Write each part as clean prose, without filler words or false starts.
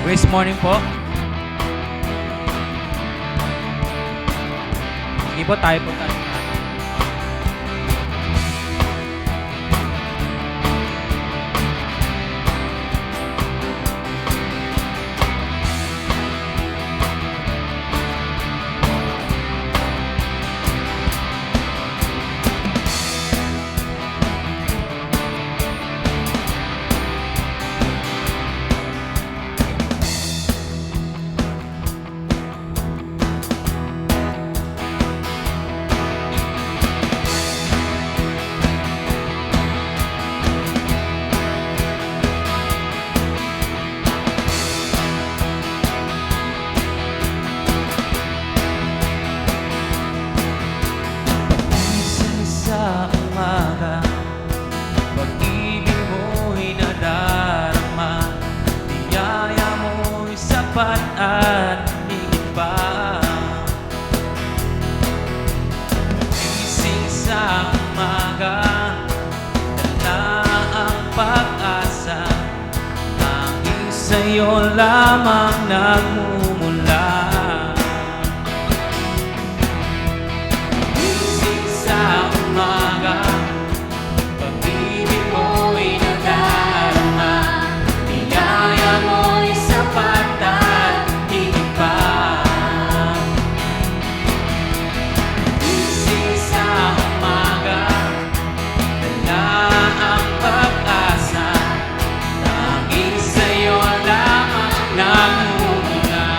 Grace morning po. Sige po, tayo po tayo. Sa umaga, pag-ibig mo'y nadarama, biyaya mo'y sapat at higit pa. Gising sa umaga, dala ang pag-asa, tanging sa'yo lamang nagmumula. Pag-ibig mo'y nadarama, biyaya mo'y sapat at higit pa. Gising sa umaga, dala ang pag-asa, tanging sa'yo lamang nagmumula.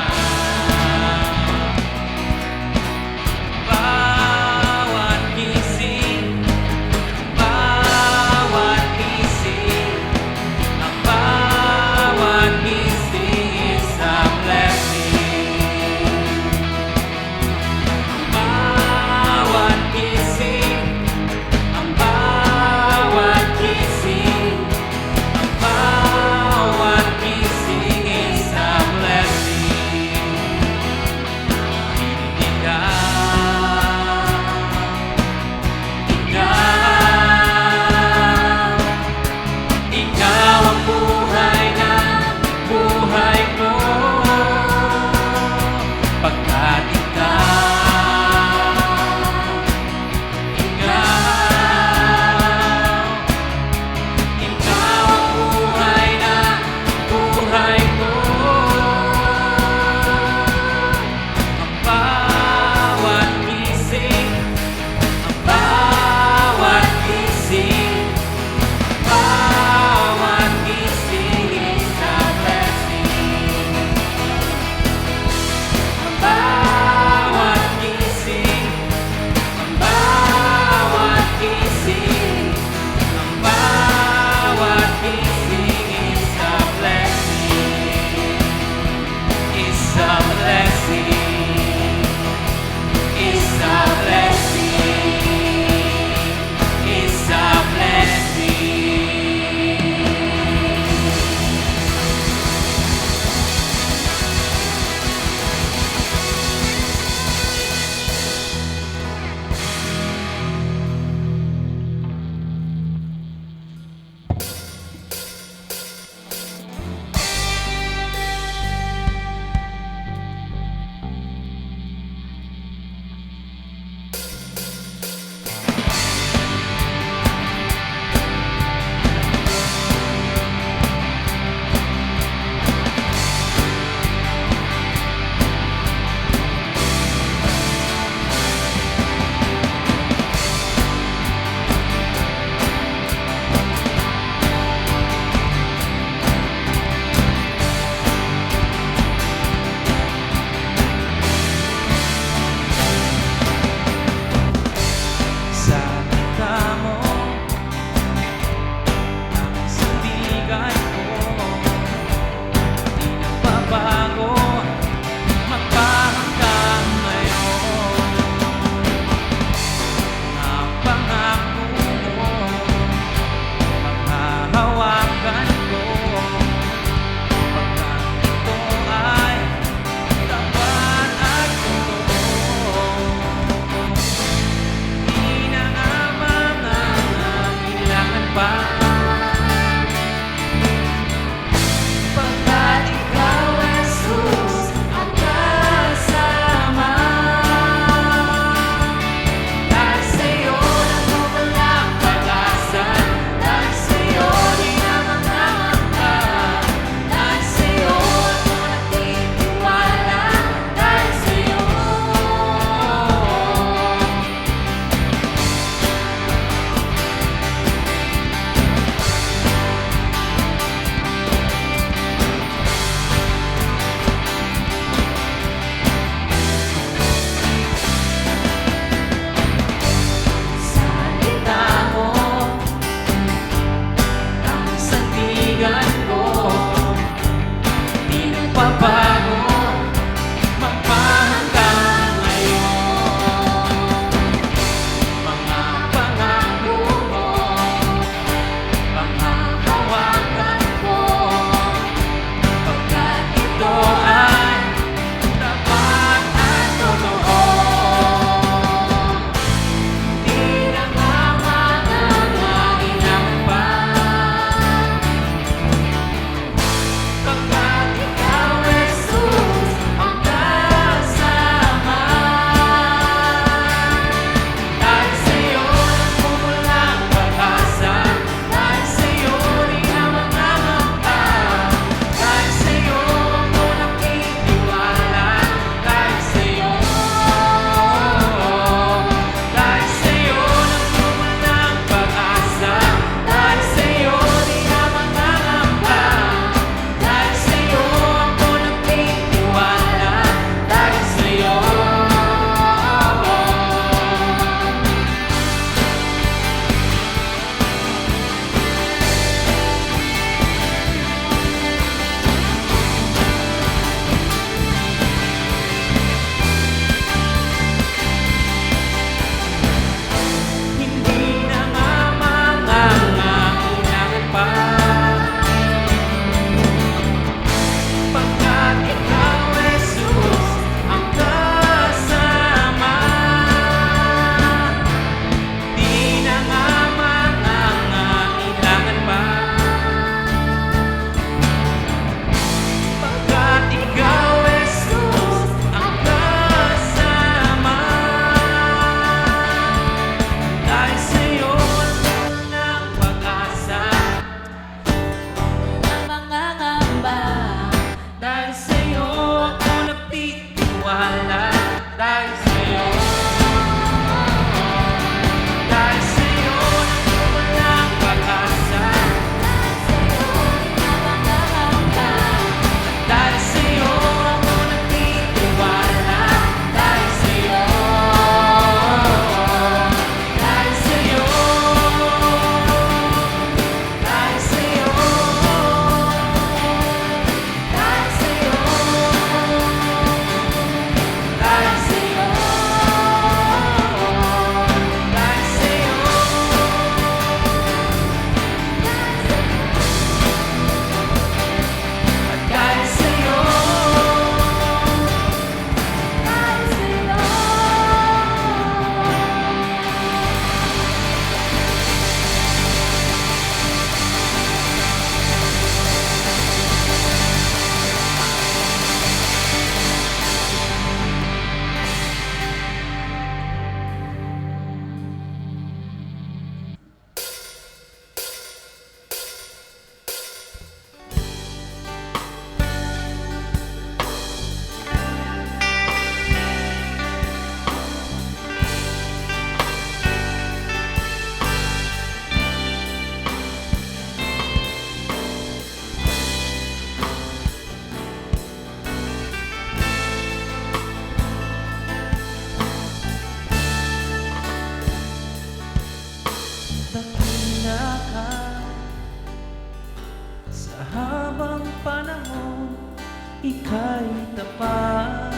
Sa habang panahon, ika'y tapat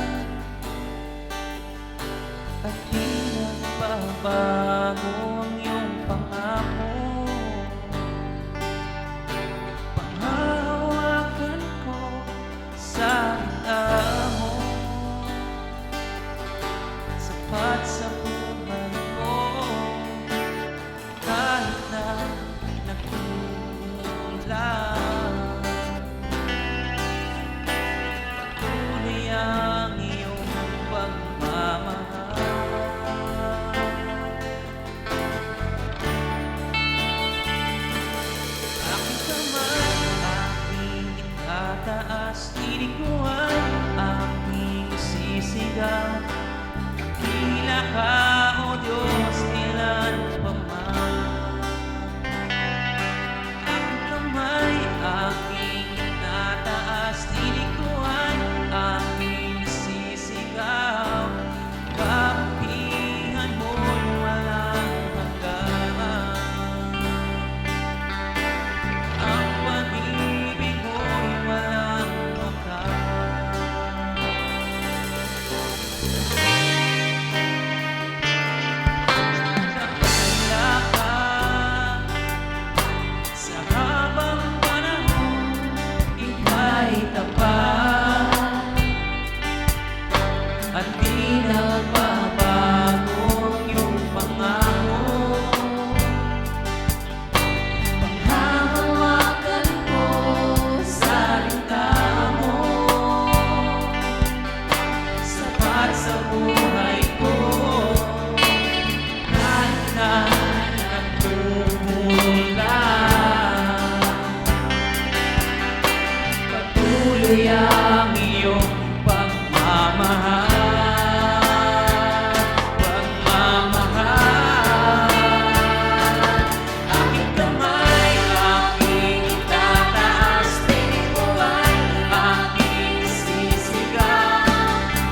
at di nagbabago ang iyong pangako. Panghahawakan ko sa mo, sapat sa buhay ko, kahit na nagkulang. Patuloy ang iyong pagmamahal. Aking kamay, aking itataas, tiniguan, aking sisigaw. Tila ka, O Diyos, ilan pa man. Aking kamay, aking itataas, tiniguan, aking sisigaw. Kabutihan mo'y walang hanggan. Ang pag-ibig mo'y walang wakas. Nakatala ka sa habang panahon, ika'y tapat at di nagbabago ang iyong pangako. Panghahawakan ko sa mo, sapat sa buhay ko, kahit na nagkukulang. Patuloy ang iyong pagmamahal. Aking kamay, aking itataas, tiniguan, aking sisigaw.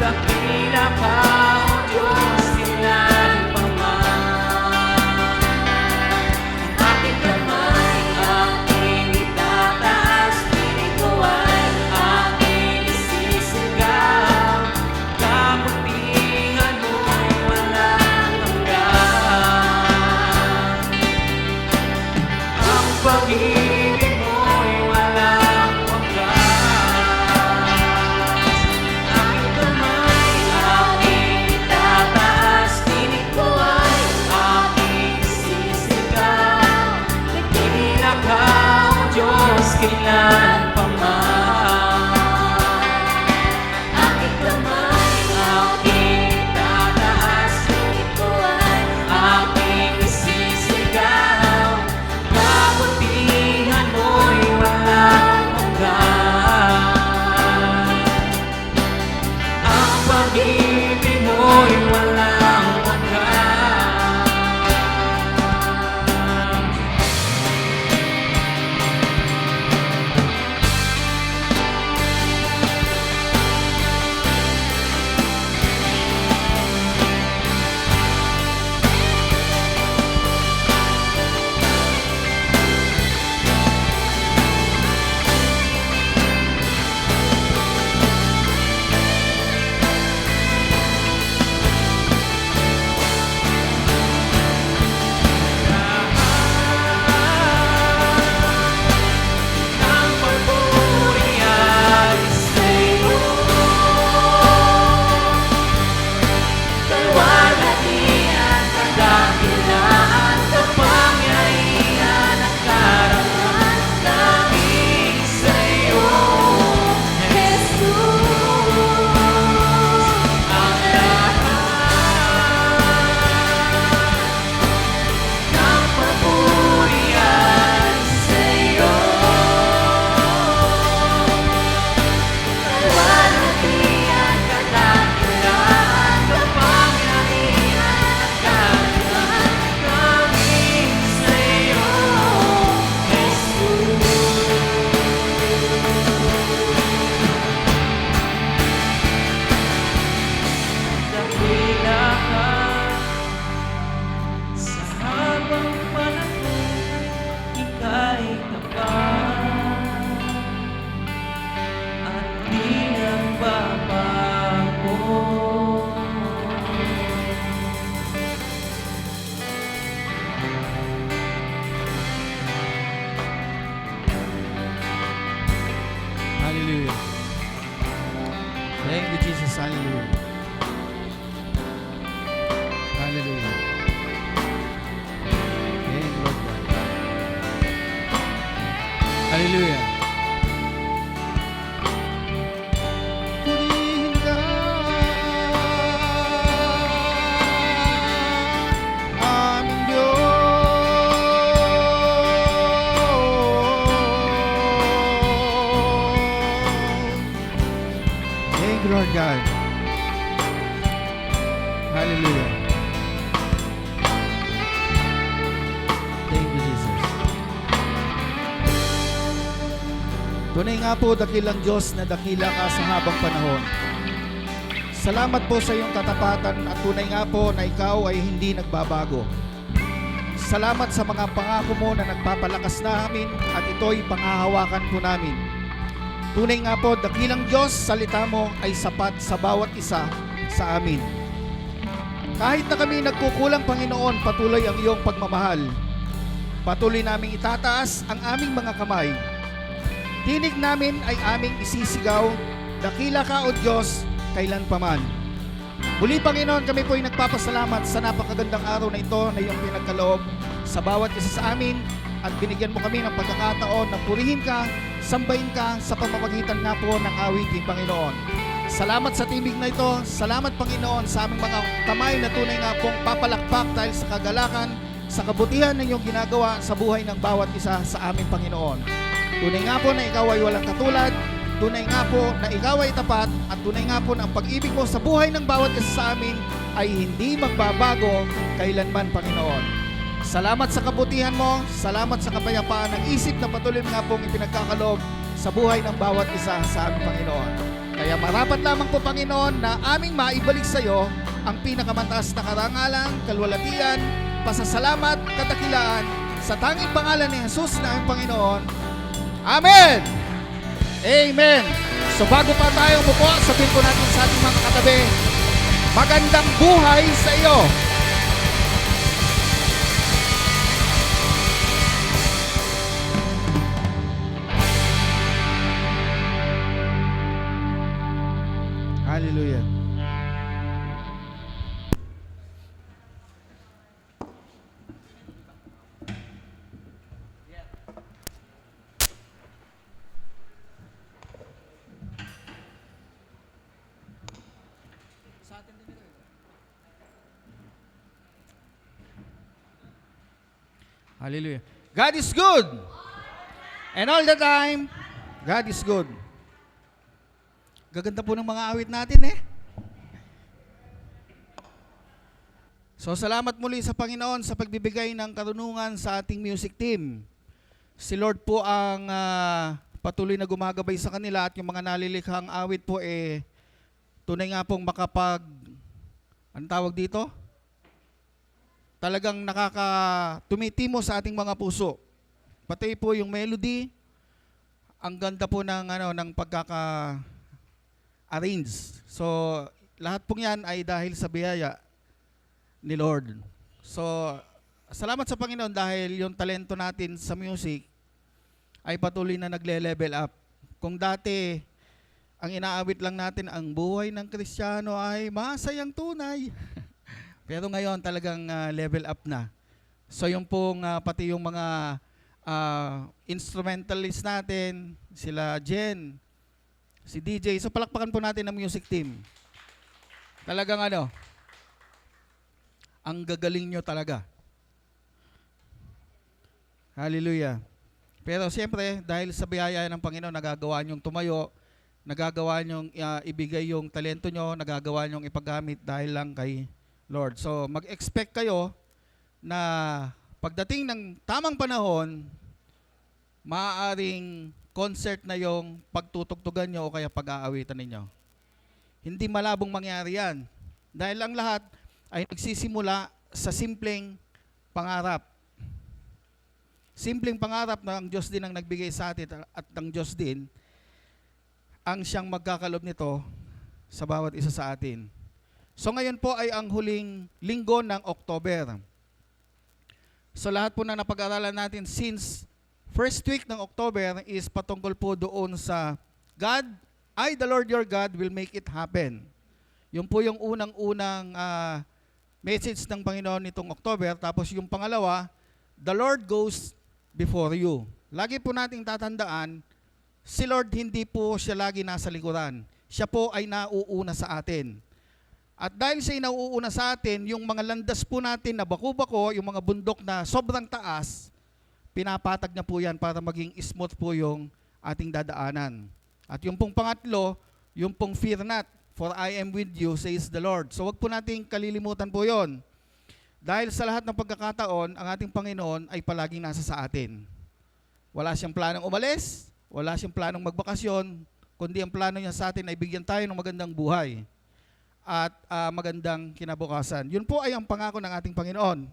Dakila ka, O Diyos, ilan pa man. Aking kamay, aking itataas, tiniguan, aking Hallelujah. Thank you, Jesus. Hallelujah. Hallelujah. Thank you, Lord God. Hallelujah. Purihin ka, aming Diyos. Thank you, Lord God. Hallelujah. Thank you, Jesus. Tunay nga po, dakilang Diyos na dakila ka sa habang panahon. Salamat po sa iyong katapatan at tunay nga po na ikaw ay hindi nagbabago. Salamat sa mga pangako mo na nagpapalakas namin at ito'y panghahawakan po namin. Tunay nga po, dakilang Diyos, salita mo ay sapat sa bawat isa sa amin. Kahit na kami nagkukulang, Panginoon, patuloy ang iyong pagmamahal. Patuloy naming itataas ang aming mga kamay. Tinig namin ay aming isisigaw, dakila ka o Diyos, kailanpaman. Muli, Panginoon, kami po ay nagpapasalamat sa napakagandang araw na ito na iyong pinagkaloob sa bawat isa sa amin at binigyan mo kami ng pagkakataon na purihin ka, sambahin ka sa pamamagitan nga po ng awitin, Panginoon. Salamat sa timig na ito. Salamat, Panginoon, sa aming mga kamay na tunay nga pong papalakpak dahil sa kagalakan, sa kabutihan ng iyong ginagawa sa buhay ng bawat isa sa aming Panginoon. Tunay nga po na ikaw ay walang katulad. Tunay nga po na ikaw ay tapat. At tunay nga po na ang pag-ibig mo sa buhay ng bawat isa sa amin ay hindi magbabago kailanman, Panginoon. Salamat sa kabutihan mo. Salamat sa kapayapaan ng isip na patuloy nga pong ipinagkakaloob sa buhay ng bawat isa sa aming Panginoon. Kaya marapat lamang po, Panginoon, na aming maibalik sa iyo ang pinakamataas na karangalan, kalwalatian, pasasalamat, kadakilaan sa tanging pangalan ni Jesus na aming Panginoon. Amen! Amen! So bago pa tayo umupo, sabihin po natin sa ating mga katabi, magandang buhay sa iyo! Hallelujah. Hallelujah. God is good. And all the time, God is good. Gaganda po ng mga awit natin eh. So salamat muli sa Panginoon sa pagbibigay ng karunungan sa ating music team. Si Lord po ang patuloy na gumagabay sa kanila at yung mga nalilikhang awit po tunay nga pong anong tawag dito? Talagang tumitimo sa ating mga puso. Pati po yung melody, ang ganda po ng pagkaka-arrange. So, lahat po yan ay dahil sa biyaya ni Lord. So, salamat sa Panginoon dahil yung talento natin sa music ay patuloy na nagle-level up. Kung dati, ang inaawit lang natin, ang buhay ng Kristiyano ay masayang tunay. Pero ngayon talagang level up na. So yung pong pati yung mga instrumentalist natin, sila Jen, si DJ. So palakpakan po natin ang music team. Talagang ang gagaling nyo talaga. Hallelujah. Pero siyempre, dahil sa biyaya ng Panginoon, nagagawa nyong tumayo, nagagawa nyong ibigay yung talento nyo, nagagawa nyong ipagamit dahil lang kay Lord. So mag-expect kayo na pagdating ng tamang panahon, maaaring concert na yung pagtutugtugan nyo o kaya pag-aawitan ninyo. Hindi malabong mangyari yan. Dahil ang lahat ay nagsisimula sa simpleng pangarap. Simpleng pangarap na ang Diyos din ang nagbigay sa atin at ang Diyos din ang siyang magkakalob nito sa bawat isa sa atin. So ngayon po ay ang huling linggo ng October. So lahat po na napag-aralan natin since first week ng October is patungkol po doon sa God, I, the Lord your God, will make it happen. Yun po yung unang-unang message ng Panginoon nitong October. Tapos yung pangalawa, the Lord goes before you. Lagi po nating tatandaan, si Lord hindi po siya lagi nasa likuran. Siya po ay nauuna sa atin. At dahil siya ay nauuna sa atin, yung mga landas po natin na bako-bako, yung mga bundok na sobrang taas, pinapatag niya po yan para maging smooth po yung ating dadaanan. At yung pong pangatlo, yung pong fear not, for I am with you, says the Lord. So wag po nating kalilimutan po yon. Dahil sa lahat ng pagkakataon, ang ating Panginoon ay palaging nasa sa atin. Wala siyang planong umalis, wala siyang planong magbakasyon, kundi ang plano niya sa atin ay bigyan tayo ng magandang buhay at magandang kinabukasan. Yun po ay ang pangako ng ating Panginoon.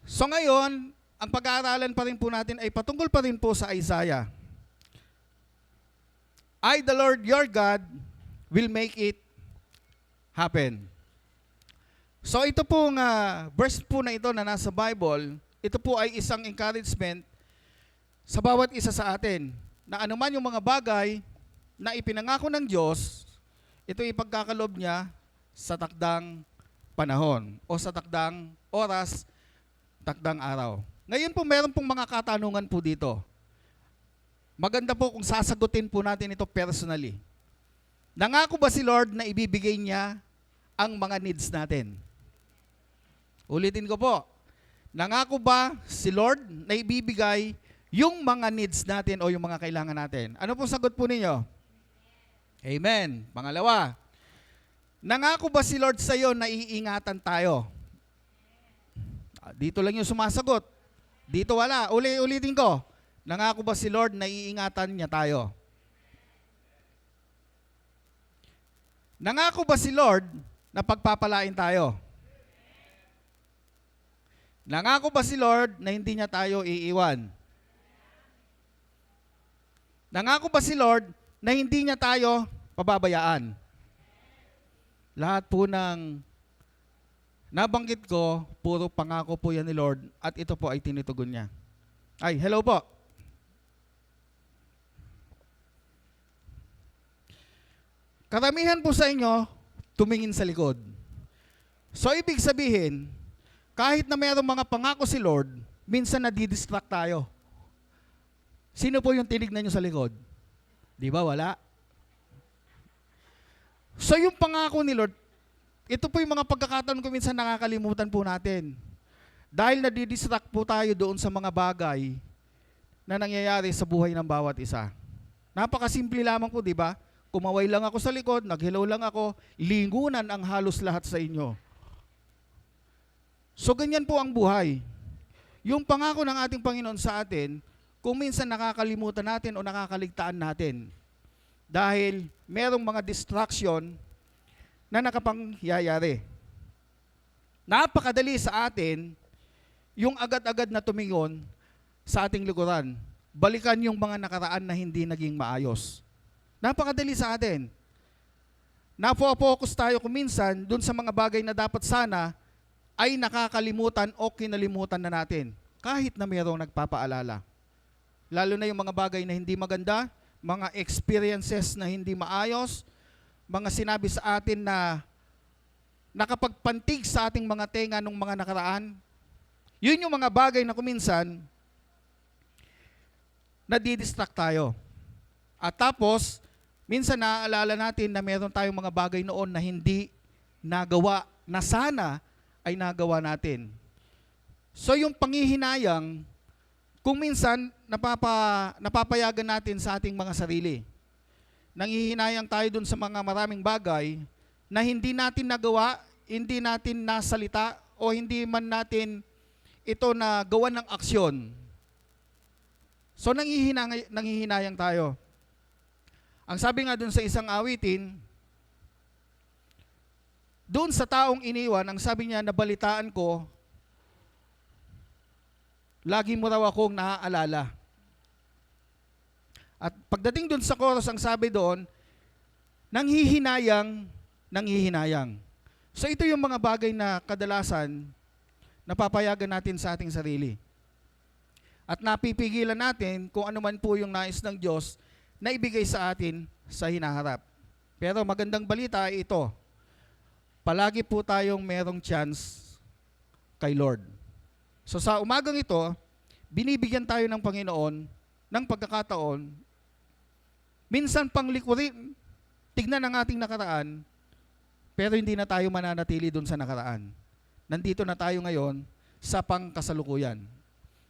So ngayon, ang pag-aaralan pa rin po natin ay patungkol pa rin po sa Isaiah. I, the Lord your God, will make it happen. So ito pong verse po na ito na nasa Bible, ito po ay isang encouragement sa bawat isa sa atin na anuman yung mga bagay na ipinangako ng Diyos, ito ipagkakalob niya sa takdang panahon o sa takdang oras, takdang araw. Ngayon po meron pong mga katanungan po dito. Maganda po kung sasagutin po natin ito personally. Nangako ba si Lord na ibibigay niya ang mga needs natin? Ulitin ko po. Nangako ba si Lord na ibibigay yung mga needs natin o yung mga kailangan natin? Ano po sagot po ninyo? Amen. Pangalawa, nangako ba si Lord sa iyo na iingatan tayo? Dito lang yung sumasagot. Dito wala. Ulitin ko. Nangako ba si Lord na iingatan niya tayo? Nangako ba si Lord na pagpapalain tayo? Nangako ba si Lord na hindi niya tayo iiwan? Nangako ba si Lord na hindi niya tayo pababayaan? Lahat po ng nabanggit ko, puro pangako po yan ni Lord at ito po ay tinutugon niya. Ay, hello po. Karamihan po sa inyo, tumingin sa likod. So, ibig sabihin, kahit na mayroong mga pangako si Lord, minsan nadidistract tayo. Sino po yung tinignan nyo sa likod? Di ba? Wala. So, yung pangako ni Lord, ito po yung mga pagkakataon ko minsan nakakalimutan po natin. Dahil nadidistract po tayo doon sa mga bagay na nangyayari sa buhay ng bawat isa. Napakasimple lamang po, di ba? Kumaway lang ako sa likod, nag-hello lang ako, lingunan ang halos lahat sa inyo. So ganyan po ang buhay. Yung pangako ng ating Panginoon sa atin, kung minsan nakakalimutan natin o nakakaligtaan natin. Dahil merong mga distraction na nakapangyayari. Napakadali sa atin yung agad-agad na tumingon sa ating likuran. Balikan yung mga nakaraan na hindi naging maayos. Napakadali sa atin. Napo-focus tayo kuminsan dun sa mga bagay na dapat sana ay nakakalimutan o kinalimutan na natin. Kahit na mayroong nagpapaalala. Lalo na yung mga bagay na hindi maganda, mga experiences na hindi maayos, mga sinabi sa atin na nakapagpantig sa ating mga tenga nung mga nakaraan. Yun yung mga bagay na kuminsan nadidistract tayo. At tapos, minsan naaalala natin na meron tayong mga bagay noon na hindi nagawa, na sana ay nagawa natin. So yung panghihinayang, kung minsan napapayagan natin sa ating mga sarili. Nanghihinayang tayo dun sa mga maraming bagay na hindi natin nagawa, hindi natin nasalita, o hindi man natin ito na gawa ng aksyon. So nanghihinayang tayo. Ang sabi nga dun sa isang awitin, dun sa taong iniwan, ang sabi niya, nabalitaan ko, lagi mo raw akong naaalala. At pagdating dun sa chorus, ang sabi doon, nanghihinayang. So ito yung mga bagay na kadalasan napapayagan natin sa ating sarili. At napipigilan natin kung ano man po yung nais ng Diyos na ibigay sa atin sa hinaharap. Pero magandang balita ay ito. Palagi po tayong merong chance kay Lord. So sa umagang ito, binibigyan tayo ng Panginoon ng pagkakataon, minsan panglikurin, tignan ang ating nakaraan, pero hindi na tayo mananatili dun sa nakaraan. Nandito na tayo ngayon sa pangkasalukuyan.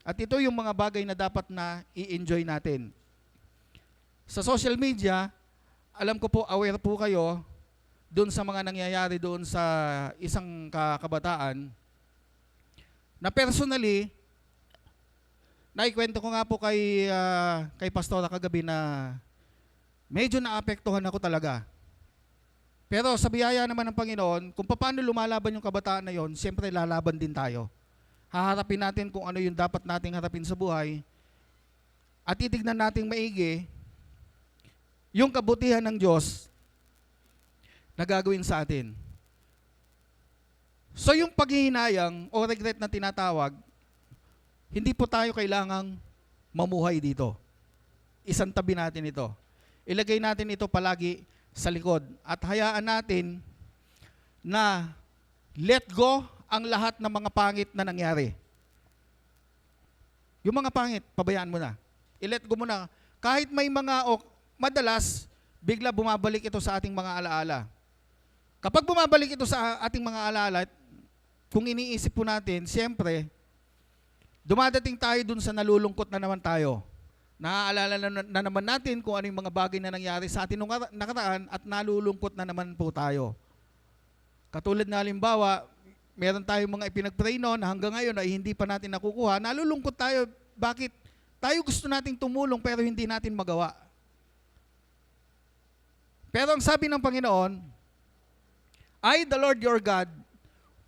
At ito yung mga bagay na dapat na i-enjoy natin. Sa social media, alam ko po, aware po kayo dun sa mga nangyayari doon sa isang kabataan na personally, naikwento ko nga po kay Pastora kagabi na medyo naapektuhan ako talaga. Pero sa biyaya naman ng Panginoon, kung paano lumalaban yung kabataan na yon, siyempre lalaban din tayo. Haharapin natin kung ano yung dapat nating harapin sa buhay at titignan nating maigi yung kabutihan ng Diyos na gagawin sa atin. So yung paghihinayang o regret na tinatawag, hindi po tayo kailangang mamuhay dito. Isang tabi natin ito. Ilagay natin ito palagi sa likod at hayaan natin na let go ang lahat ng mga pangit na nangyari. Yung mga pangit, pabayaan mo na. I-let go mo na. Kahit may madalas, bigla bumabalik ito sa ating mga alaala. Kapag bumabalik ito sa ating mga alaala, kung iniisip po natin, siyempre, dumadating tayo dun sa nalulungkot na naman tayo. Naaalala na naman natin kung ano yung mga bagay na nangyari sa atin nung nakaraan at nalulungkot na naman po tayo. Katulad na halimbawa, meron tayong mga ipinag-pray noon na hanggang ngayon ay hindi pa natin nakukuha. Nalulungkot tayo. Bakit? Tayo gusto nating tumulong pero hindi natin magawa. Pero ang sabi ng Panginoon, I, the Lord your God,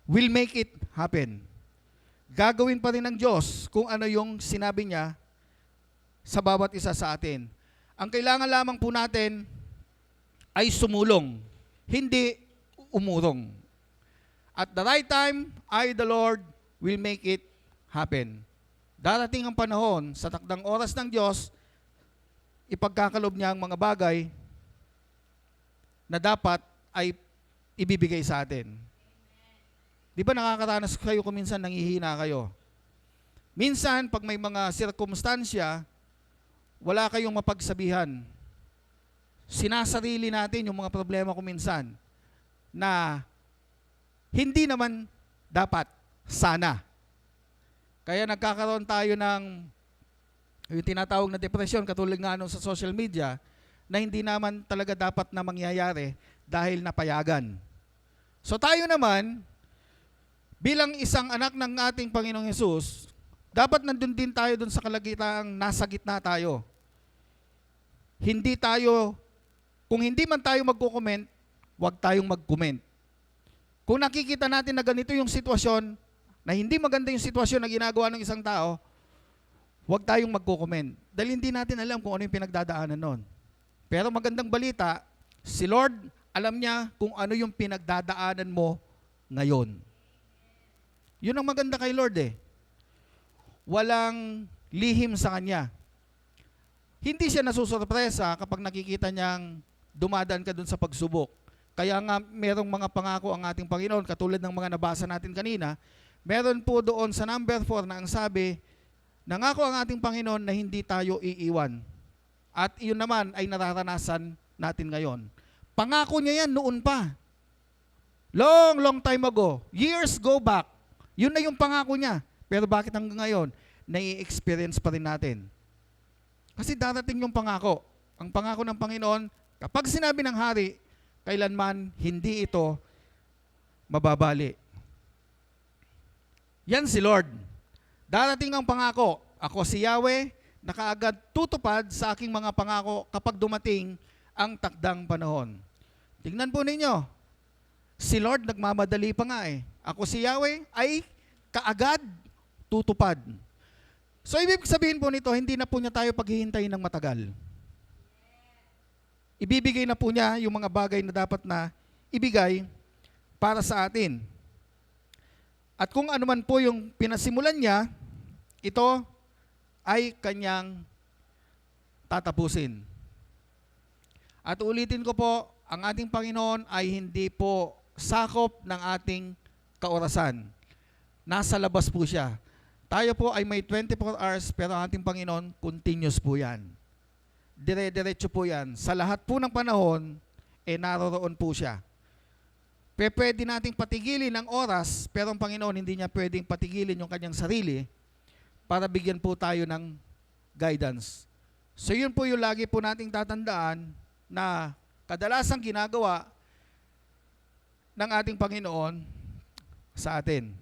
will make it happen. Gagawin pa rin ng Diyos kung ano yung sinabi niya sa bawat isa sa atin. Ang kailangan lamang po natin ay sumulong, hindi umurong. At the right time, I, the Lord, will make it happen. Darating ang panahon, sa takdang oras ng Diyos, ipagkakalob niya ang mga bagay na dapat ay ibibigay sa atin. Di ba nakakaranas kayo kung minsan nanghihina kayo? Minsan, pag may mga sirkumstansya, wala kayong mapagsabihan. Sinasarili natin yung mga problema ko minsan na hindi naman dapat, sana. Kaya nagkakaroon tayo ng yung tinatawag na depresyon, katulad nga nung sa social media, na hindi naman talaga dapat na mangyayari dahil napayagan. So tayo naman, bilang isang anak ng ating Panginoong Hesus, dapat nandun din tayo dun sa kalagitang nasa gitna tayo. Kung hindi man tayo magko-comment, huwag tayong mag-comment. Kung nakikita natin na ganito yung sitwasyon, na hindi maganda yung sitwasyon na ginagawa ng isang tao, huwag tayong magko-comment. Dahil hindi natin alam kung ano yung pinagdadaanan nun. Pero magandang balita, si Lord, alam niya kung ano yung pinagdadaanan mo ngayon. Yun ang maganda kay Lord eh. Walang lihim sa Kanya. Hindi siya nasusurpresa kapag nakikita niyang dumadaan ka dun sa pagsubok. Kaya nga merong mga pangako ang ating Panginoon, katulad ng mga nabasa natin kanina, meron po doon sa number 4 na ang sabi, nangako ang ating Panginoon na hindi tayo iiwan. At iyon naman ay nararanasan natin ngayon. Pangako niya yan noon pa. Long time ago. Years go back. Yun na yung pangako niya. Pero bakit hanggang ngayon, nai-experience pa rin natin? Kasi darating yung pangako. Ang pangako ng Panginoon, kapag sinabi ng hari, kailanman hindi ito mababali. Yan si Lord. Darating ang pangako. Ako si Yahweh, na kaagad tutupad sa aking mga pangako kapag dumating ang takdang panahon. Tingnan po ninyo, si Lord nagmamadali pa nga eh. Ako si Yahweh ay kaagad tutupad. So ibig sabihin po nito, hindi na po niya tayo paghihintayin ng matagal. Ibibigay na po niya yung mga bagay na dapat na ibigay para sa atin. At kung ano man po yung pinasimulan niya, ito ay kanyang tatapusin. At ulitin ko po, ang ating Panginoon ay hindi po sakop ng ating kaorasan. Nasa labas po siya. Tayo po ay may 24 hours pero ang ating Panginoon continuous po yan. Dire-diretso po yan. Sa lahat po ng panahon, naroroon po siya. Pwede nating patigilin ang oras pero ang Panginoon hindi niya pwedeng patigilin yung kanyang sarili para bigyan po tayo ng guidance. So yun po yung lagi po nating tatandaan na kadalasang ginagawa ng ating Panginoon sa atin.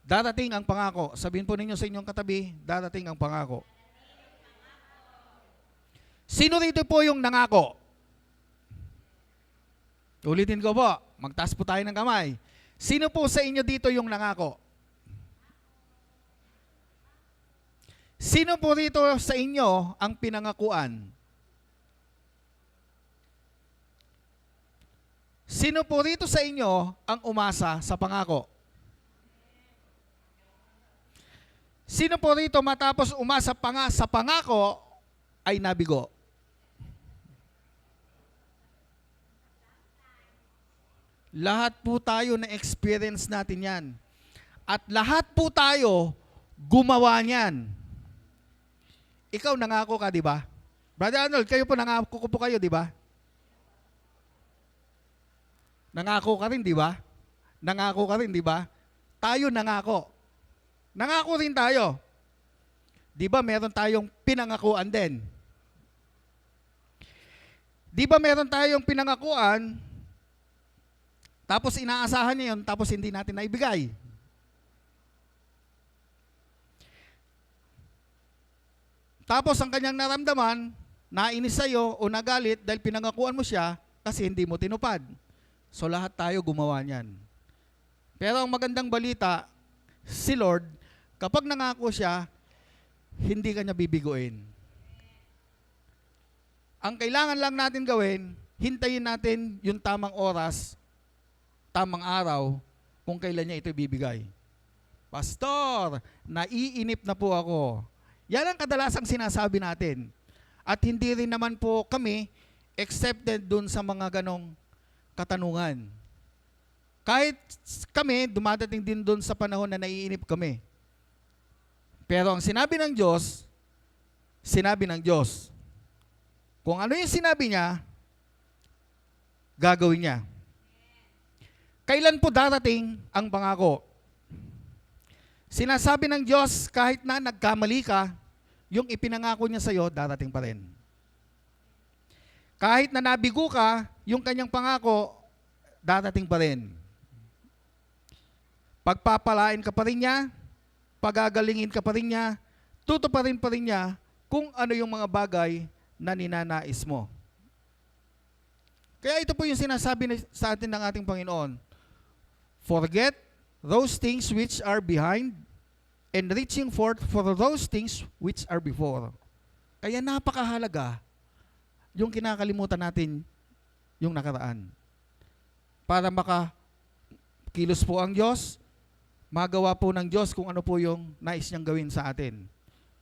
Darating ang pangako. Sabihin po ninyo sa inyong katabi, darating ang pangako. Sino rito po yung nangako? Ulitin ko po, magtaas po tayo ng kamay. Sino po sa inyo dito yung nangako? Sino po rito sa inyo ang pinangakuan? Sino po rito sa inyo ang umasa sa pangako? Sino po rito matapos umasa sa pangako ay nabigo? Lahat po tayo na-experience natin yan. At lahat po tayo gumawa niyan. Ikaw nangako ka, di ba? Brother Arnold, kayo po nangako po kayo, di ba? Nangako ka rin, di ba? Nangako ka rin, di ba? Tayo nangako. Nangako rin tayo. Di ba meron tayong pinangakuan din? Di ba meron tayong pinangakuan, tapos inaasahan niya yun, tapos hindi natin naibigay? Tapos ang kanyang naramdaman, nainis sa'yo o nagalit dahil pinangakuan mo siya kasi hindi mo tinupad. So lahat tayo gumawa niyan. Pero ang magandang balita, si Lord, kapag nangako siya, hindi ka niya bibiguin. Ang kailangan lang natin gawin, hintayin natin yung tamang oras, tamang araw, kung kailan niya ito ibibigay. Pastor, naiinip na po ako. Yan ang kadalasang sinasabi natin. At hindi rin naman po kami accepted dun sa mga ganong katanungan. Kahit kami, dumadating din dun sa panahon na naiinip kami. Pero ang sinabi ng Diyos, sinabi ng Diyos. Kung ano yung sinabi niya, gagawin niya. Kailan po darating ang pangako? Sinasabi ng Diyos, kahit na nagkamali ka, yung ipinangako niya sa'yo, darating pa rin. Kahit na nabigo ka, yung kanyang pangako, darating pa rin. Pagpapalain ka pa rin niya, pagagalingin ka pa rin niya, tutuparin pa rin niya kung ano yung mga bagay na ninanais mo. Kaya ito po yung sinasabi sa atin ng ating Panginoon. Forget those things which are behind and reaching forth for those things which are before. Kaya napakahalaga yung kinakalimutan natin yung nakaraan. Para makakilos po ang Diyos, magawa po ng Diyos kung ano po yung nais niyang gawin sa atin.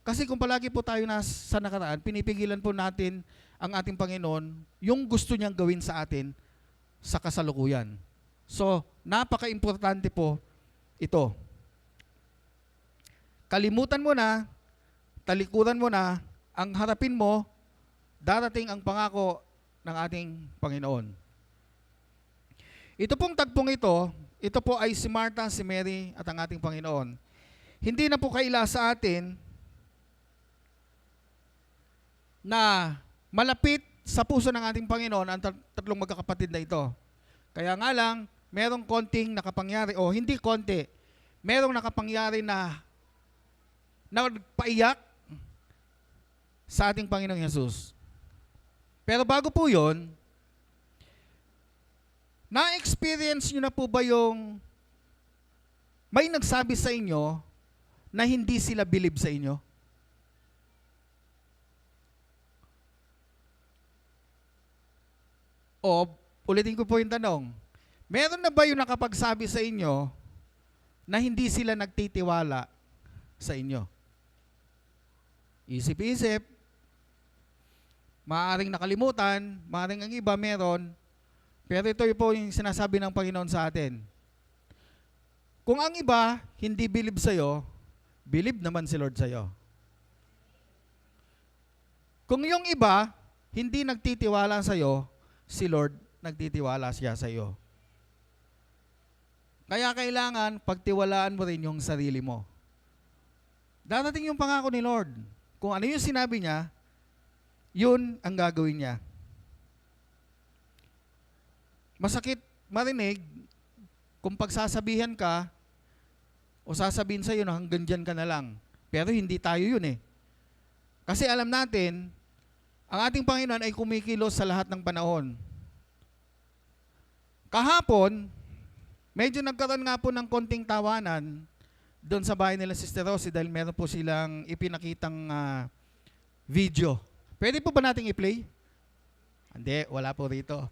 Kasi kung palagi po tayo sa nakaraan, pinipigilan po natin ang ating Panginoon yung gusto niyang gawin sa atin sa kasalukuyan. So, napaka-importante po ito. Kalimutan mo na, talikuran mo na, ang harapin mo, darating ang pangako ng ating Panginoon. Ito pong tagpong ito po ay si Martha, si Mary at ang ating Panginoon. Hindi na po kaila sa atin na malapit sa puso ng ating Panginoon ang tatlong magkakapatid na ito. Kaya nga lang, merong konting nakapangyari, o hindi konti, merong nakapangyari na nagpaiyak sa ating Panginoong Hesus. Pero bago po yun, na-experience nyo na po ba yung may nagsabi sa inyo na hindi sila believe sa inyo? O, ulitin ko po yung tanong, meron na ba yung nakapagsabi sa inyo na hindi sila nagtitiwala sa inyo? Isip-isip, maaaring nakalimutan, maaaring ang iba meron, pero ito po yung sinasabi ng Panginoon sa atin. Kung ang iba hindi believe sa'yo, believe naman si Lord sa'yo. Kung yung iba hindi nagtitiwala sa'yo, si Lord nagtitiwala siya sa'yo. Kaya kailangan pagtiwalaan mo rin yung sarili mo. Darating yung pangako ni Lord. Kung ano yung sinabi niya, yun ang gagawin niya. Masakit marinig kung pagsasabihan ka o sasabihin sa'yo na hanggang dyan ka na lang. Pero hindi tayo yun eh. Kasi alam natin, ang ating Panginoon ay kumikilos sa lahat ng panahon. Kahapon, medyo nagkaroon nga po ng konting tawanan doon sa bahay nila Sister Rosie dahil meron po silang ipinakitang video. Pwede po ba nating i-play? Hindi, wala po rito.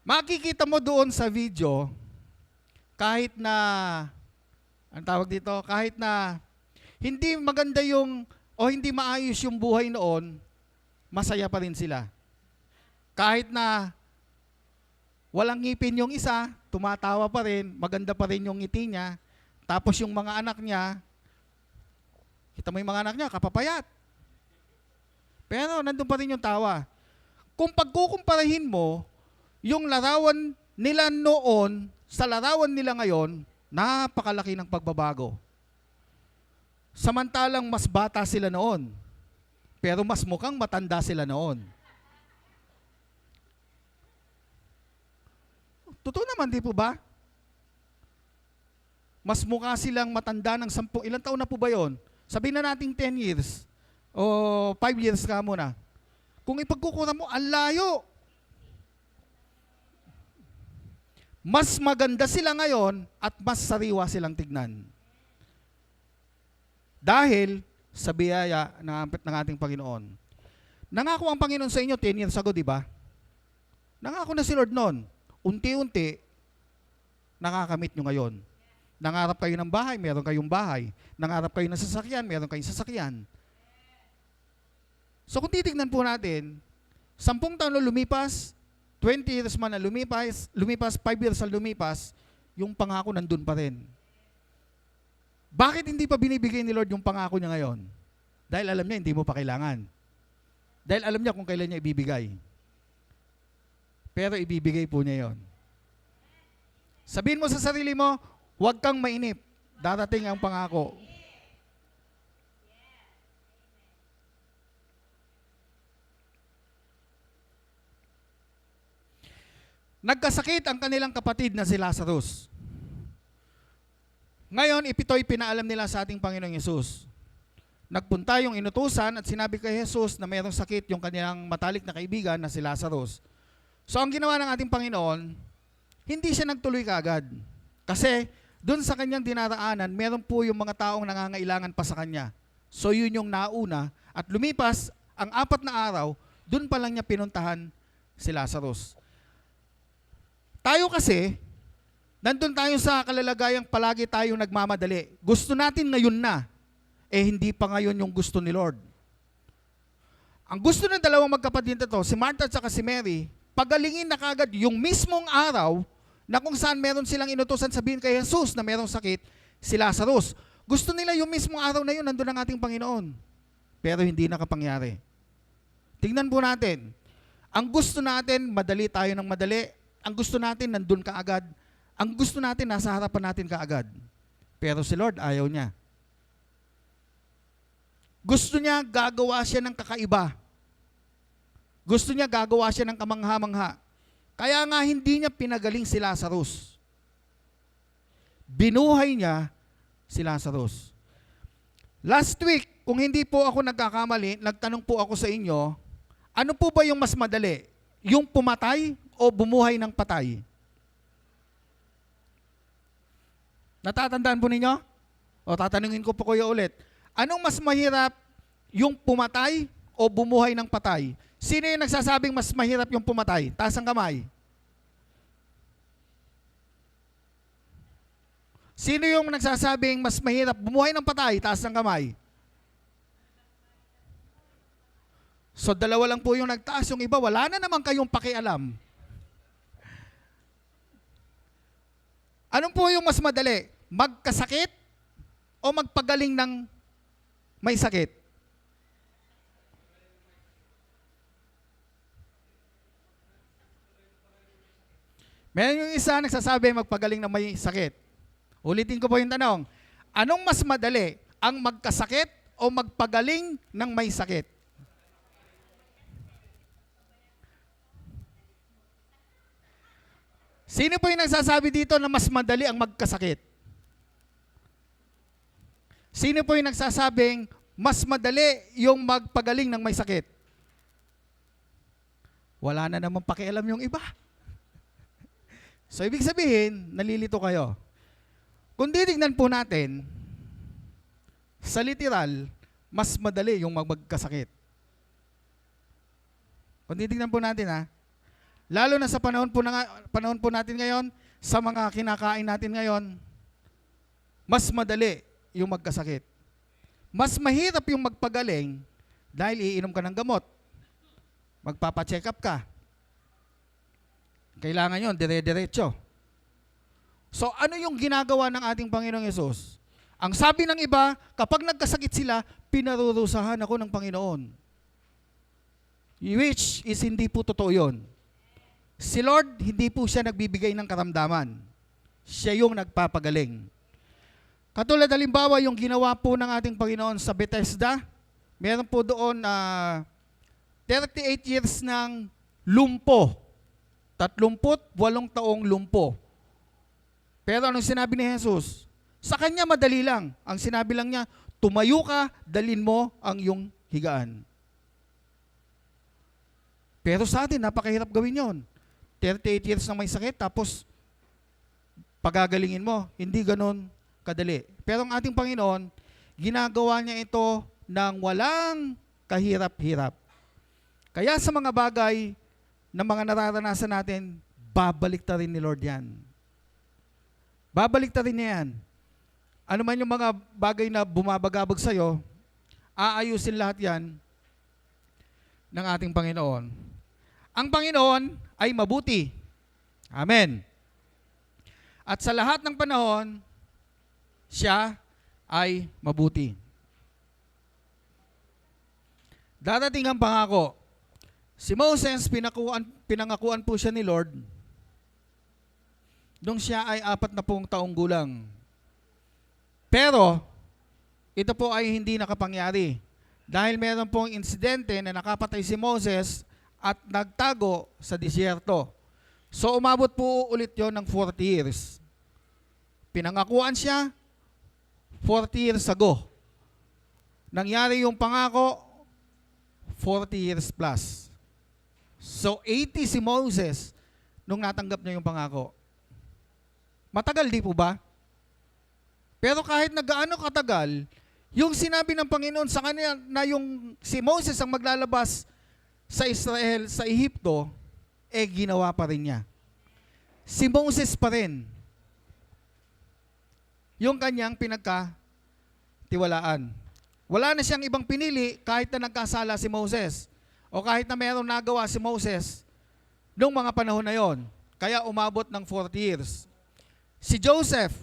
Makikita mo doon sa video, kahit na, ang tawag dito, kahit na hindi maganda yung, o hindi maayos yung buhay noon, masaya pa rin sila. Kahit na walang ngipin yung isa, tumatawa pa rin, maganda pa rin yung ngiti niya, tapos yung mga anak niya, kita mo yung mga anak niya, kapapayat. Pero nandun pa rin yung tawa. Kung pagkukumparahin mo, yung larawan nila noon sa larawan nila ngayon, napakalaki ng pagbabago. Samantalang mas bata sila noon, pero mas mukhang matanda sila noon. Totoo naman, di po ba? Mas mukha silang matanda ng 10, ilang taon na po ba yun? Sabihin na natin 10 years, o 5 years ka muna. Kung ipagkukura mo, ang layo. Mas maganda sila ngayon at mas sariwa silang tignan. Dahil sa biyaya ng ating Panginoon. Nangako ang Panginoon sa inyo 10 years ago, di ba? Nangako na si Lord noon. Unti-unti, nakakamit nyo ngayon. Nangarap kayo ng bahay, meron kayong bahay. Nangarap kayo ng sasakyan, meron kayong sasakyan. So kung titignan po natin, 10 taon na lumipas, 20 years man na lumipas, 5 years na lumipas, yung pangako nandun pa rin. Bakit hindi pa binibigay ni Lord yung pangako niya ngayon? Dahil alam niya, hindi mo pa kailangan. Dahil alam niya kung kailan niya ibibigay. Pero ibibigay po niya yon. Sabihin mo sa sarili mo, huwag kang mainip. Darating ang pangako. Nagkasakit ang kanilang kapatid na si Lazarus. Ngayon, ito'y pinaalam nila sa ating Panginoong Yesus. Nagpunta yung inutusan at sinabi kay Jesus na mayroong sakit yung kanilang matalik na kaibigan na si Lazarus. So ang ginawa ng ating Panginoon, hindi siya nagtuloy kaagad. Kasi doon sa kanyang dinaraanan, meron po yung mga taong nangangailangan pa sa kanya. So yun yung nauna at lumipas ang 4 na araw, doon pa lang niya pinuntahan si Lazarus. Tayo kasi, nandun tayo sa kalalagayang palagi tayong nagmamadali. Gusto natin ngayon na, hindi pa ngayon yung gusto ni Lord. Ang gusto ng dalawang magkapatid na to, si Martha at saka si Mary, pagalingin na kagad yung mismong araw na kung saan meron silang inutusan sabihin kay Jesus na merong sakit, si Lazarus. Gusto nila yung mismong araw na yun, nandun ang ating Panginoon. Pero hindi nakapangyari. Tingnan po natin. Ang gusto natin, madali tayo ng madali. Ang gusto natin, nandun ka agad. Ang gusto natin, nasa harapan natin ka agad. Pero si Lord, ayaw niya. Gusto niya, gagawa siya ng kakaiba. Gusto niya, gagawa siya ng kamangha-mangha. Kaya nga, hindi niya pinagaling si Lazarus. Binuhay niya si Lazarus. Last week, kung hindi po ako nagkakamali, nagtanong po ako sa inyo, ano po ba yung mas madali? Yung pumatay o bumuhay ng patay? Natatandaan po ninyo? O tatanungin ko po kayo ulit. Anong mas mahirap, yung pumatay o bumuhay ng patay? Sino yung nagsasabing mas mahirap yung pumatay? Taas ang kamay. Sino yung nagsasabing mas mahirap bumuhay ng patay? Taas ng kamay. So dalawa lang po yung nagtaas, yung iba wala na naman kayong pakialam. Anong po yung mas madali? Magkasakit o magpagaling ng may sakit? Meron yung isa nagsasabi magpagaling ng may sakit. Ulitin ko po yung tanong. Anong mas madali? Ang magkasakit o magpagaling ng may sakit? Sino po yung nagsasabi dito na mas madali ang magkasakit? Sino po yung nagsasabing mas madali yung magpagaling ng may sakit? Wala na naman pakialam yung iba. So, ibig sabihin, nalilito kayo. Kung titignan po natin, sa literal, mas madali yung magkasakit. Kung titignan po natin lalo na sa panahon po natin ngayon, sa mga kinakain natin ngayon, mas madali yung magkasakit. Mas mahirap yung magpagaling dahil iinom ka ng gamot. Magpapacheck up ka. Kailangan yun, dire-diretso. So ano yung ginagawa ng ating Panginoong Yesus? Ang sabi ng iba, kapag nagkasakit sila, pinarurusahan ako ng Panginoon. Which is hindi po totoo yun. Si Lord, hindi po siya nagbibigay ng karamdaman. Siya yung nagpapagaling. Katulad halimbawa, yung ginawa po ng ating Panginoon sa Bethesda, meron po doon 38 years ng lumpo. 38 taong lumpo. Pero anong sinabi ni Jesus? Sa kanya madali lang. Ang sinabi lang niya, tumayo ka, dalin mo ang iyong higaan. Pero sa atin, napakahirap gawin yon. 38 years na may sakit, tapos pagagalingin mo. Hindi ganon kadali. Pero ang ating Panginoon, ginagawa niya ito ng walang kahirap-hirap. Kaya sa mga bagay na mga nararanasan natin, babalik ta rin ni Lord yan. Babalik ta rin niya yan. Ano man yung mga bagay na bumabagabag sa'yo, aayusin lahat yan ng ating Panginoon. Ang Panginoon ay mabuti. Amen. At sa lahat ng panahon, siya ay mabuti. Darating ang pangako. Si Moses, pinangakuan po siya ni Lord nung siya ay 40 taong gulang. Pero, ito po ay hindi nakapangyari. Dahil meron pong insidente na nakapatay si Moses at nagtago sa disyerto. So, umabot po ulit yon ng 40 years. Pinangakuan siya 40 years ago. Nangyari yung pangako 40 years plus. So, 80 si Moses nung natanggap niya yung pangako. Matagal, di po ba? Pero kahit nagaano katagal, yung sinabi ng Panginoon sa kanya na yung si Moses ang maglalabas sa Israel, sa Ehipto, ginawa pa rin niya. Si Moses pa rin yung kanyang pinagkatiwalaan. Wala na siyang ibang pinili kahit na nagkasala si Moses. O kahit na mayroong nagawa si Moses noong mga panahon na yon, kaya umabot ng 40 years. Si Joseph,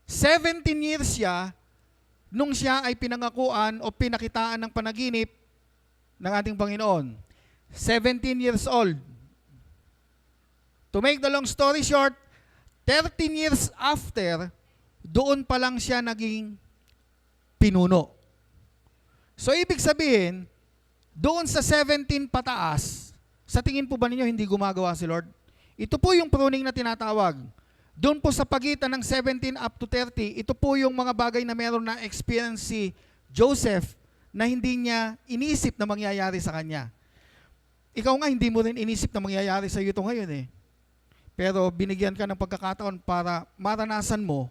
17 years siya nung siya ay pinangakuan o pinakitaan ng panaginip ng ating Panginoon. 17 years old. To make the long story short, 13 years after, doon pa lang siya naging pinuno. So, ibig sabihin, doon sa 17 pataas, sa tingin po ba ninyo hindi gumagawa si Lord? Ito po yung pruning na tinatawag. Doon po sa pagitan ng 17 up to 30, ito po yung mga bagay na meron na experience si Joseph na hindi niya inisip na mangyayari sa kanya. Ikaw nga, hindi mo rin inisip na mangyayari sa iyo ito ngayon eh. Pero binigyan ka ng pagkakataon para maranasan mo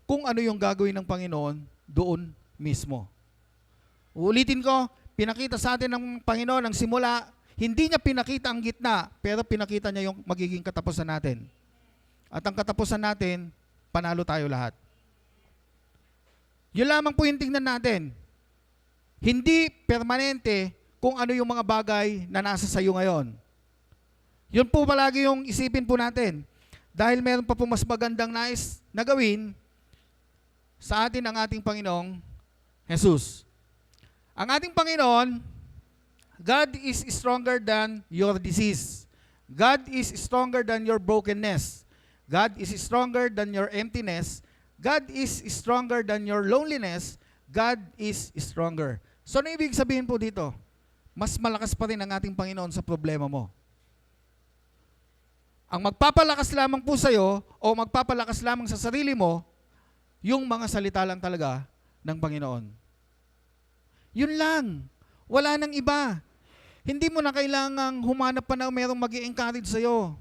kung ano yung gagawin ng Panginoon doon mismo. Uulitin ko, pinakita sa atin ng Panginoon ang simula, hindi niya pinakita ang gitna, pero pinakita niya yung magiging katapusan natin. At ang katapusan natin, panalo tayo lahat. Yun lamang po yung tingnan natin. Hindi permanente kung ano yung mga bagay na nasa sayo ngayon. Yun po palagi yung isipin po natin. Dahil meron pa po mas magandang nais na gawin sa atin ang ating Panginoong Jesus. Ang ating Panginoon, God is stronger than your disease. God is stronger than your brokenness. God is stronger than your emptiness. God is stronger than your loneliness. God is stronger. So ano ibig sabihin po dito? Mas malakas pa rin ang ating Panginoon sa problema mo. Ang magpapalakas lamang po sa'yo o magpapalakas lamang sa sarili mo, yung mga salita lang talaga ng Panginoon. Yun lang. Wala nang iba. Hindi mo na kailangang humanap pa na mayroong mag-i-encourage sa'yo.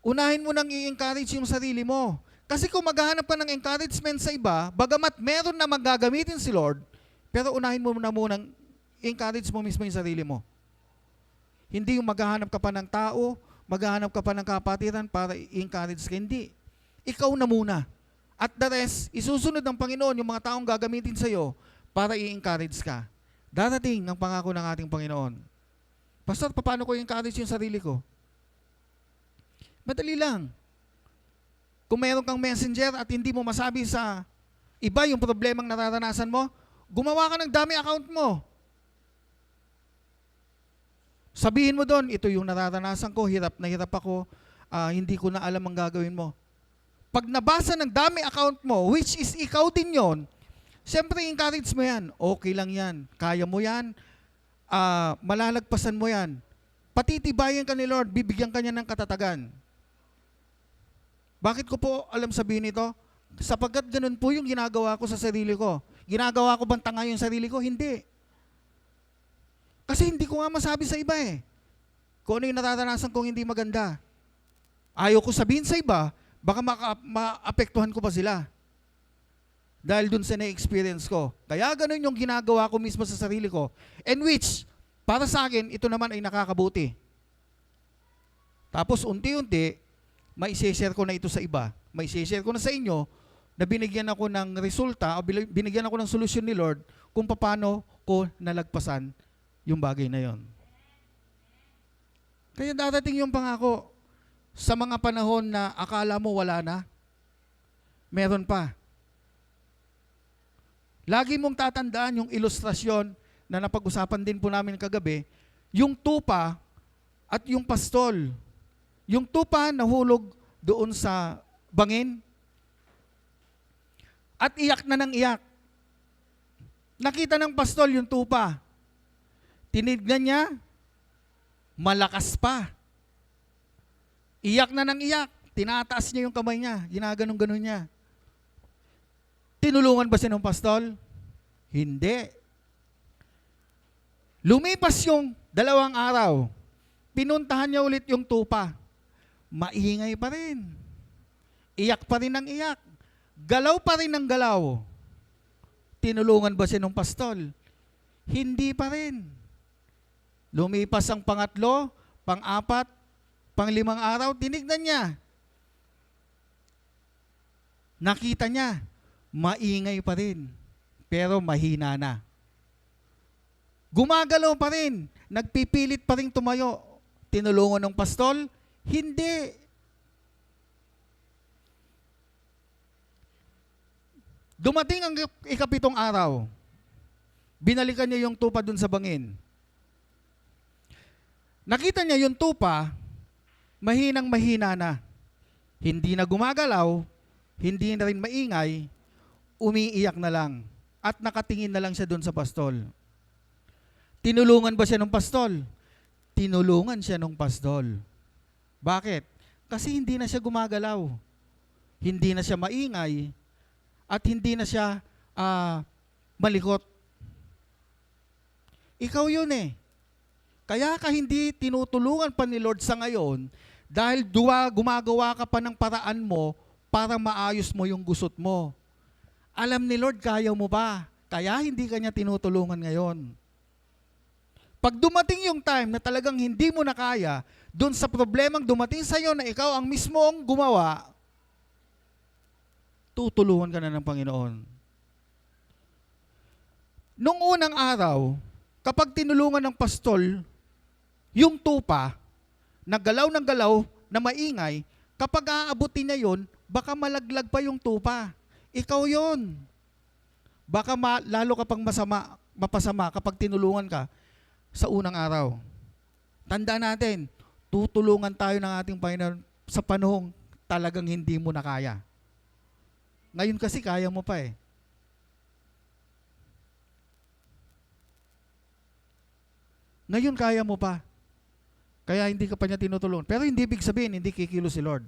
Unahin mo nang i-encourage yung sarili mo. Kasi kung maghahanap ka ng encouragement sa iba, bagamat meron na magagamitin si Lord, pero unahin mo na munang encourage mo mismo yung sarili mo. Hindi yung maghahanap ka pa ng tao, maghahanap ka pa ng kapatiran para i-encourage ka. Hindi. Ikaw na muna. At the rest, isusunod ng Panginoon yung mga taong gagamitin sa'yo para i-encourage ka. Darating ang pangako ng ating Panginoon. Pastor, paano ko i-encourage yung sarili ko? Madali lang. Kung mayroon kang messenger at hindi mo masabi sa iba yung problemang nararanasan mo, gumawa ka ng dummy account mo. Sabihin mo doon, ito yung nararanasan ko, hirap na hirap ako, hindi ko na alam ang gagawin mo. Pag nabasa ng dummy account mo, which is ikaw din yon, siyempre encourage mo yan. Okay lang yan. Kaya mo yan. Malalagpasan mo yan. Patitibayan ka ni Lord, bibigyan ka niya ng katatagan. Bakit ko po alam sabihin ito? Sapagkat ganun po yung ginagawa ko sa sarili ko. Ginagawa ko bang tanga yung sarili ko? Hindi. Kasi hindi ko nga masabi sa iba eh. Kung ano yung nararanasan kong hindi maganda. Ayaw ko sabihin sa iba, baka maapektuhan ko pa sila. Dahil dun sa na-experience ko. Kaya ganun yung ginagawa ko mismo sa sarili ko. And which, para sa akin, ito naman ay nakakabuti. Tapos unti-unti, mai-share ko na ito sa iba. Mai-share ko na sa inyo na binigyan ako ng resulta o binigyan ako ng solusyon ni Lord kung paano ko nalagpasan yung bagay na yon. Kaya darating yung pangako sa mga panahon na akala mo wala na, meron pa. Lagi mong tatandaan yung ilustrasyon na napag-usapan din po namin kagabi, yung tupa at yung pastol. Yung tupa nahulog doon sa bangin at iyak na ng iyak. Nakita ng pastol yung tupa. Tinignan niya, malakas pa. Iyak na ng iyak. Tinataas niya yung kamay niya. Ginaganong-ganon niya. Tinulungan ba siya ng pastol? Hindi. Lumipas yung 2 araw. Pinuntahan niya ulit yung tupa. Maingay pa rin. Iyak pa rin ng iyak. Galaw pa rin ng galaw. Tinulungan ba siya ng pastol? Hindi pa rin. Lumipas ang 3, 4, 5 araw, tinignan niya. Nakita niya, maingay pa rin, pero mahina na. Gumagalaw pa rin, nagpipilit pa rin tumayo. Tinulungan ng pastol? Hindi. Dumating ang 7 araw. Binalikan niya yung tupa dun sa bangin. Nakita niya yung tupa, mahinang-mahina na. Hindi na gumagalaw, hindi na rin maingay, umiiyak na lang. At nakatingin na lang siya dun sa pastol. Tinulungan ba siya ng pastol? Tinulungan siya ng pastol. Bakit? Kasi hindi na siya gumagalaw. Hindi na siya maingay. At hindi na siya malikot. Ikaw yun eh. Kaya ka hindi tinutulungan pa ni Lord sa ngayon dahil gumagawa ka pa ng paraan mo para maayos mo yung gusot mo. Alam ni Lord, kaya mo ba? Kaya hindi ka niya tinutulungan ngayon. Pag dumating yung time na talagang hindi mo na kaya, dun sa problemang dumating sa'yo na ikaw ang mismong gumawa, tutulungan ka na ng Panginoon. Nung unang araw, kapag tinulungan ng pastol, yung tupa, naggalaw ng galaw na maingay, kapag aabutin niya yun, baka malaglag pa yung tupa. Ikaw yon. Baka lalo ka pang mapasama kapag tinulungan ka sa unang araw. Tandaan natin, tutulungan tayo ng ating Panginoon sa panahong talagang hindi mo na kaya. Ngayon kasi kaya mo pa eh. Ngayon kaya mo pa. Kaya hindi ka pa niya tinutulungan. Pero hindi ibig sabihin, hindi kikilos si Lord.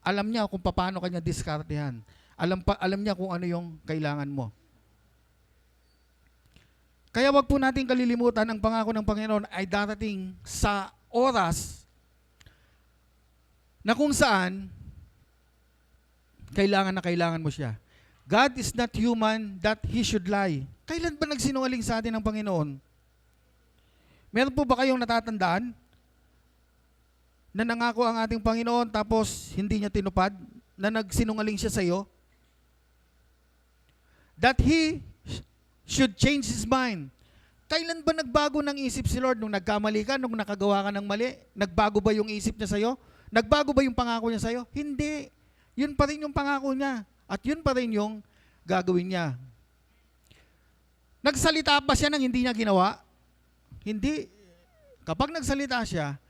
Alam niya kung paano kanya diskartehan. Alam niya kung ano yung kailangan mo. Kaya wag po natin kalilimutan ang pangako ng Panginoon ay darating sa oras na kung saan kailangan na kailangan mo siya. God is not human that He should lie. Kailan ba nagsinungaling sa atin ang Panginoon? Meron po ba kayong natatandaan na nangako ang ating Panginoon tapos hindi niya tinupad? Na nagsinungaling siya sa iyo? That He should change His mind. Kailan ba nagbago ng isip si Lord? Nung nagkamali ka, nung nakagawa ka ng mali? Nagbago ba yung isip niya sa iyo? Nagbago ba yung pangako niya sa iyo? Hindi. Yun pa rin yung pangako niya. At yun pa rin yung gagawin niya. Nagsalita ba siya ng hindi niya ginawa? Hindi. Kapag nagsalita siya,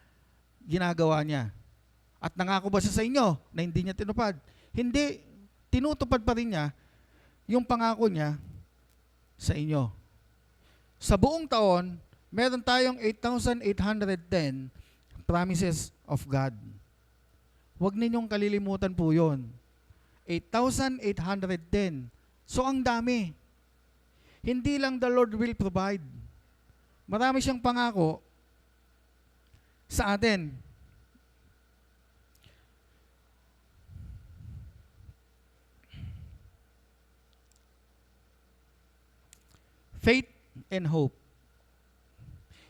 ginagawa niya. At nangako ba siya sa inyo na hindi niya tinupad? Hindi. Tinutupad pa rin niya yung pangako niya sa inyo. Sa buong taon, meron tayong 8,810 promises of God. Huwag ninyong kalilimutan po yun. 8,810. So ang dami. Hindi lang the Lord will provide. Marami siyang pangako sa atin. Faith and hope.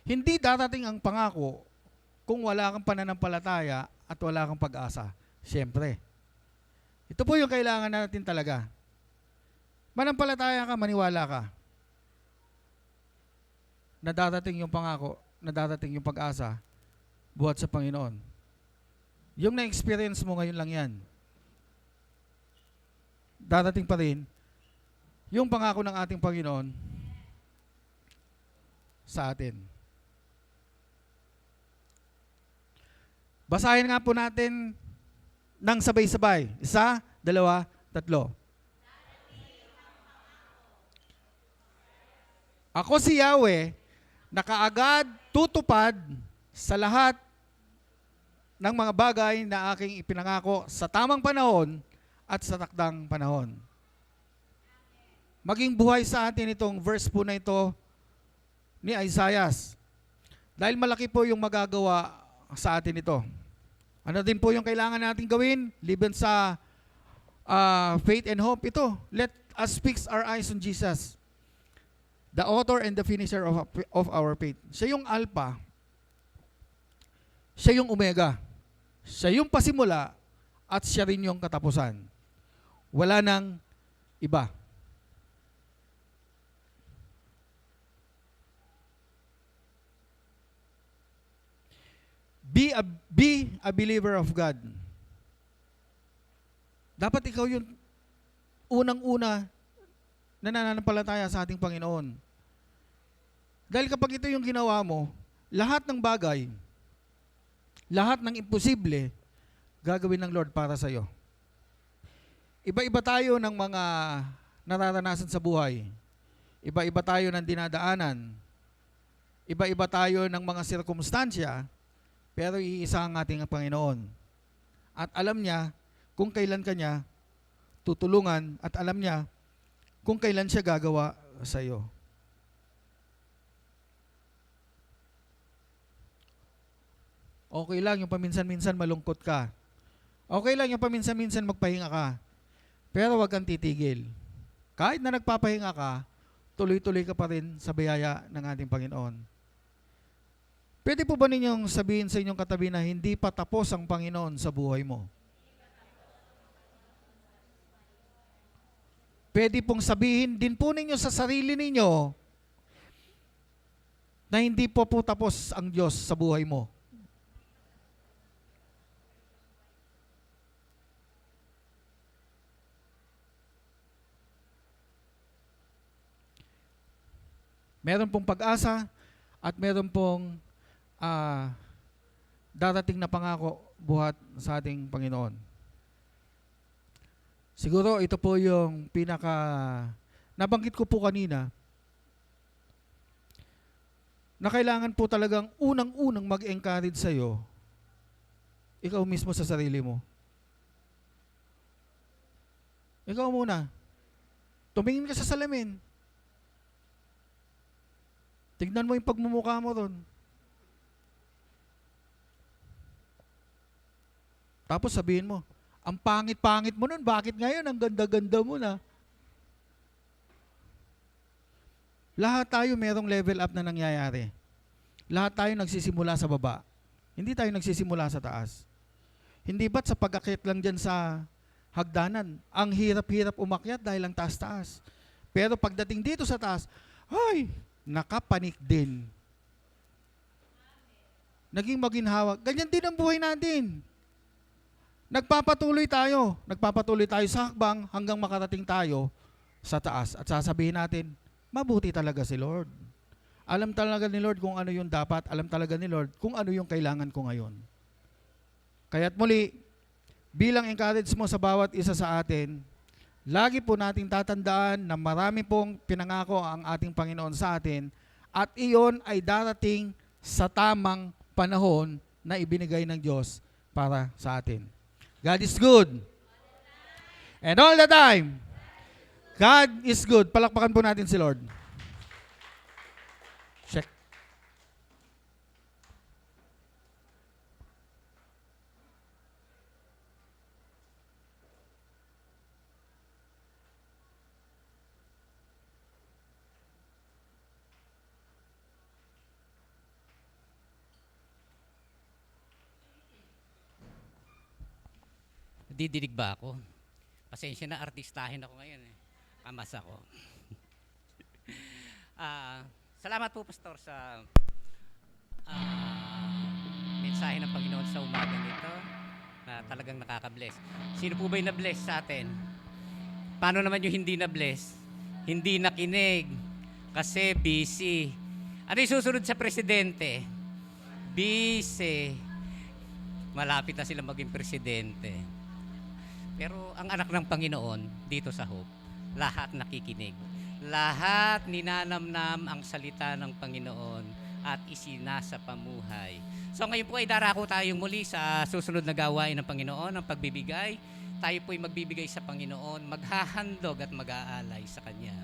Hindi darating ang pangako kung wala kang pananampalataya at wala kang pag-asa. Siyempre. Ito po yung kailangan natin talaga. Manampalataya ka, maniwala ka. Na darating yung pangako, na darating yung pag-asa, buhat sa Panginoon. Yung na-experience mo ngayon lang yan. Darating pa rin yung pangako ng ating Panginoon sa atin. Basahin nga po natin ng sabay-sabay. 1, 2, 3. Ako si Yahweh, na kaagad tutupad sa lahat ng mga bagay na aking ipinangako sa tamang panahon at sa takdang panahon. Maging buhay sa atin itong verse po na ito ni Isaiah. Dahil malaki po yung magagawa sa atin ito. Ano din po yung kailangan natin gawin? Liban sa faith and hope. Ito, let us fix our eyes on Jesus, the author and the finisher of our faith. Siya yung Alpha. Siya yung Omega. Siya yung pasimula at siya rin yung katapusan. Wala nang iba. Be a believer of God. Dapat ikaw yung unang-una na nananampalataya sa ating Panginoon. Dahil kapag ito yung ginawa mo, lahat ng bagay, lahat ng imposible, gagawin ng Lord para sa iyo. Iba-iba tayo ng mga nararanasan sa buhay. Iba-iba tayo ng dinadaanan. Iba-iba tayo ng mga sirkumstansya, pero iisa ang ating Panginoon. At alam niya kung kailan kanya tutulungan at alam niya kung kailan siya gagawa sa iyo. Okay lang yung paminsan-minsan malungkot ka. Okay lang yung paminsan-minsan magpahinga ka. Pero wag kang titigil. Kahit na nagpapahinga ka, tuloy-tuloy ka pa rin sa biyaya ng ating Panginoon. Pwede po ba ninyong sabihin sa inyong katabi na hindi pa tapos ang Panginoon sa buhay mo? Pwede pong sabihin din po ninyo sa sarili ninyo na hindi po tapos ang Diyos sa buhay mo. Meron pong pag-asa at meron pong darating na pangako buhat sa ating Panginoon. Siguro ito po yung nabanggit ko po kanina, na kailangan po talagang unang-unang mag-encourage sa'yo, ikaw mismo sa sarili mo. Ikaw muna. Tumingin ka sa salamin. Tignan mo yung pagmumukha mo ron. Tapos sabihin mo, ang pangit-pangit mo nun, bakit ngayon ang ganda-ganda mo na? Lahat tayo merong level up na nangyayari. Lahat tayo nagsisimula sa baba. Hindi tayo nagsisimula sa taas. Hindi ba't sa pag-akyat lang dyan sa hagdanan, ang hirap-hirap umakyat dahil ang taas-taas. Pero pagdating dito sa taas, ay, nakapanik din. Naging maginhawa. Ganyan din ang buhay natin. Nagpapatuloy tayo sa hakbang hanggang makarating tayo sa taas. At sasabihin natin, mabuti talaga si Lord. Alam talaga ni Lord kung ano yung dapat. Alam talaga ni Lord kung ano yung kailangan ko ngayon. Kaya't muli, bilang encourage mo sa bawat isa sa atin, lagi po nating tatandaan na marami pong pinangako ang ating Panginoon sa atin at iyon ay darating sa tamang panahon na ibinigay ng Diyos para sa atin. God is good. And all the time, God is good. Palakpakan po natin si Lord. Check. Didinig ba ako? Pasensya na, artistahin ako ngayon eh. Kamas ako. Salamat po, Pastor, sa mensahe ng Panginoon sa umaga nito na talagang nakaka-bless. Sino po ba'y na-bless sa atin? Paano naman yung hindi na-bless? Hindi nakinig kasi busy. Ano yung susunod sa presidente? Busy. Malapit na sila maging presidente. Pero ang anak ng Panginoon dito sa Hope, lahat nakikinig. Lahat ninanamnam ang salita ng Panginoon at isinasa pamuhay. So ngayon po ay darako tayong muli sa susunod na gawain ng Panginoon, ang pagbibigay. Tayo po ay magbibigay sa Panginoon, maghahandog at mag-aalay sa Kanya.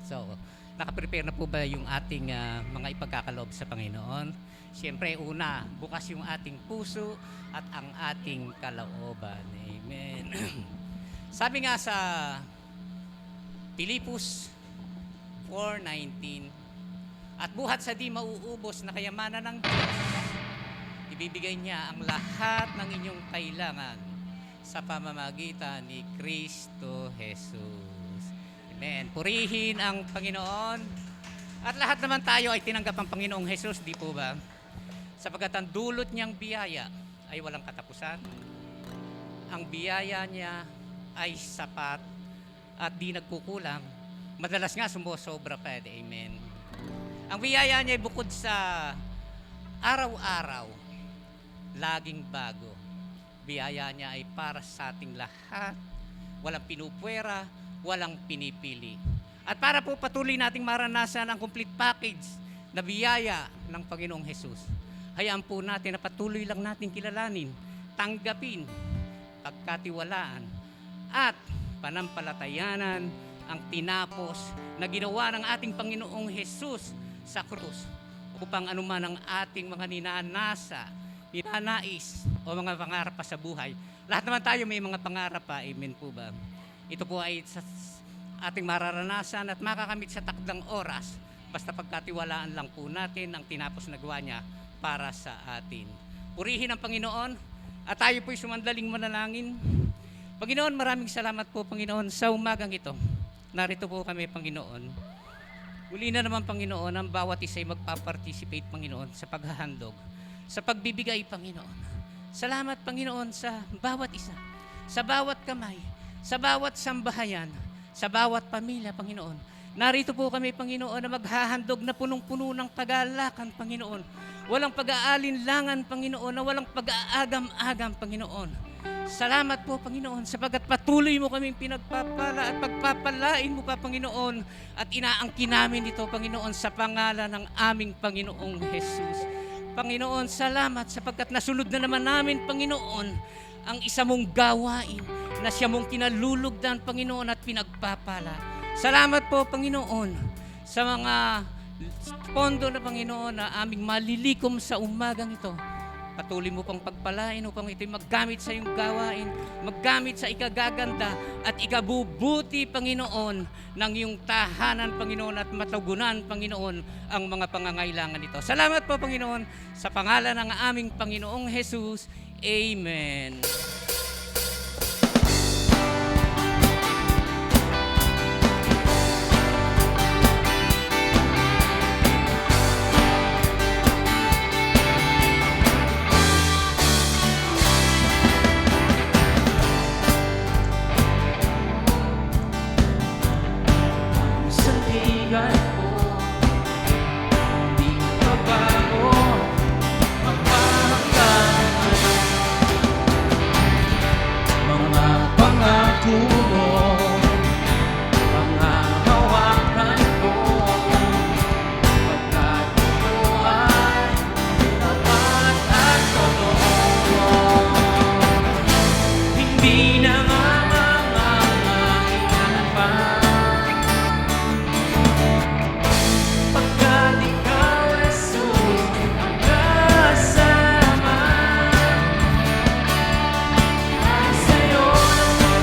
So, nakaprepare na po ba yung ating mga ipagkakaloob sa Panginoon? Siyempre, una, bukas yung ating puso at ang ating kalooban. Amen. Sabi nga sa Pilipos 4:19, at buhat sa di mauubos na kayamanan ng Diyos, ibibigay niya ang lahat ng inyong kailangan sa pamamagitan ni Kristo Jesus. Amen. Purihin ang Panginoon. At lahat naman tayo ay tinanggap ang Panginoong Jesus, di po ba? Sapagkat ang dulot niyang biyaya ay walang katapusan. Ang biyaya niya ay sapat at di nagkukulang. Madalas nga sumusobra pa. Amen. Ang biyaya niya ay bukod sa araw-araw, laging bago. Biyaya niya ay para sa ating lahat. Walang pinupwera, walang pinipili. At para po patuloy nating maranasan ang complete package na biyaya ng Panginoong Jesus, hayaan po natin na patuloy lang natin kilalanin, tanggapin, pagkatiwalaan, at panampalatayanan ang tinapos na ginawa ng ating Panginoong Jesus sa krus upang anuman ang ating mga ninanasa, ninanais o mga pangarap pa sa buhay. Lahat naman tayo may mga pangarap pa. Amen po ba? Ito po ay sa ating mararanasan at makakamit sa takdang oras Basta pagkatiwalaan lang po natin ang tinapos na gawa niya para sa atin. Purihin ang Panginoon at tayo po'y sumandaling manalangin. Panginoon, maraming salamat po, Panginoon, sa umagang ito. Narito po kami, Panginoon. Muli na naman, Panginoon, ang bawat isa ay magpaparticipate, Panginoon, sa paghahandog, sa pagbibigay, Panginoon. Salamat, Panginoon, sa bawat isa, sa bawat kamay, sa bawat sambahayan, sa bawat pamilya, Panginoon. Narito po kami, Panginoon, na maghahandog na punong-puno ng kagalakan, Panginoon. Walang pag-aalinlangan, Panginoon, na walang pag-aagam-agam, Panginoon. Salamat po, Panginoon, sapagat patuloy mo kaming pinagpapala at pagpapalain mo pa, Panginoon, at inaangkin namin ito, Panginoon, sa pangalan ng aming Panginoong Jesus. Panginoon, salamat sapagkat nasunod na naman namin, Panginoon, ang isa mong gawain na siya mong kinalulugdan, Panginoon, at pinagpapala. Salamat po, Panginoon, sa mga pondo na, Panginoon, na aming malilikom sa umagang ito. Patuloy mo pang pagpalain upang ito'y maggamit sa iyong gawain, maggamit sa ikagaganda at ikabubuti, Panginoon, ng iyong tahanan, Panginoon, at matugunan, Panginoon, ang mga pangangailangan nito. Salamat po, Panginoon, sa pangalan ng aming Panginoong Jesus. Amen. Sandigan ko, di magbabago ang pagkakas. Mga pangako mo, mga hawakan ko, pagkat ito ay tapat at totoo. Hindi na mamamanginan pa. Pagkat ikaw, Jesus, ang kasama. Dahil sa'yo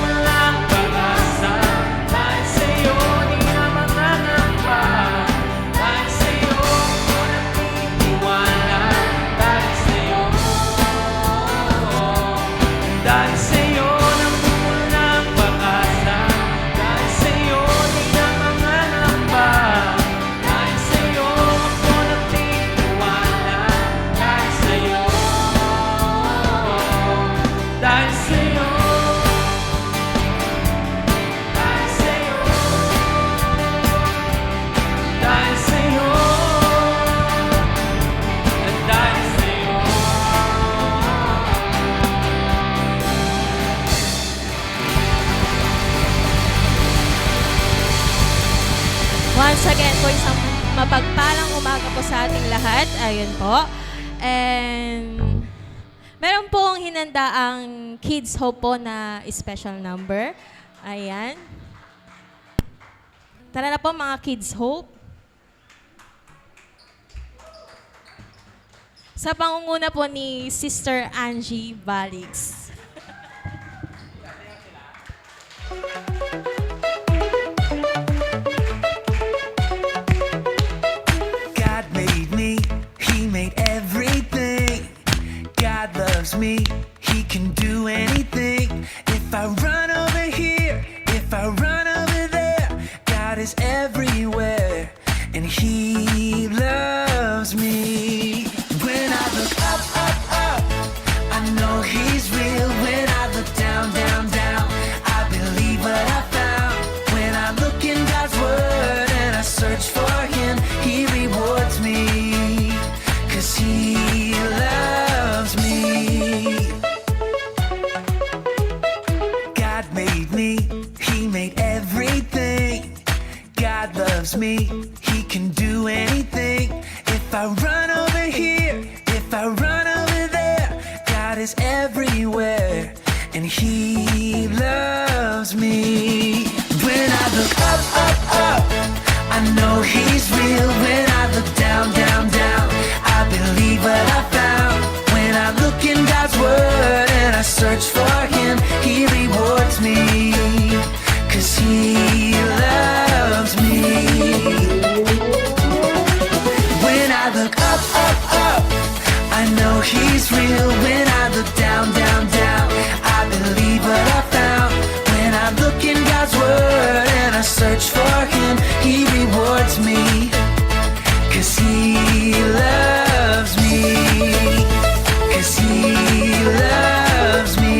walang pag-asa, dahil sa'yo di na manganamba, dahil sa'yo ako nagtitiwala, dahil sa'yo namulan ang pag-asa, dahil sa'yo di na manganamba. Dahil sa'yo ako nagtitiwala, dahil sa'yo, dahil sa'yo, dahil sa'yo, dahil sa'yo, at dahil sa'yo. Once again po, isang mapagpalang umaga po sa ating lahat. Ayun po. And meron pong hinanda ang Kids Hope po na special number. Ayan. Tara na po mga Kids Hope. Sa pangunguna po ni Sister Angie Balix. God made me, He made everything. God loves me, He can do anything. If I run over here, if I run over there, God is everywhere, and He loves me. When I look up, up, up, I know He's real. When I look down, down, down, I believe what I found. When I look in God's Word and I search for Him, He rewards me, 'cause He loves me. God made me, He made everything. God loves me, He can do anything. If I run over here, if I run over there, God is everywhere, and He loves me. When I look up, up, up, I know He's real. When I look down, down, down, I believe what I found. When I look in God's Word and I search for Him, He rewards me, 'cause He loves me. he's real. When I look down, down, down, I believe what I found. When I look in God's word and I search for him, he rewards me. 'Cause he loves me. 'Cause he loves me.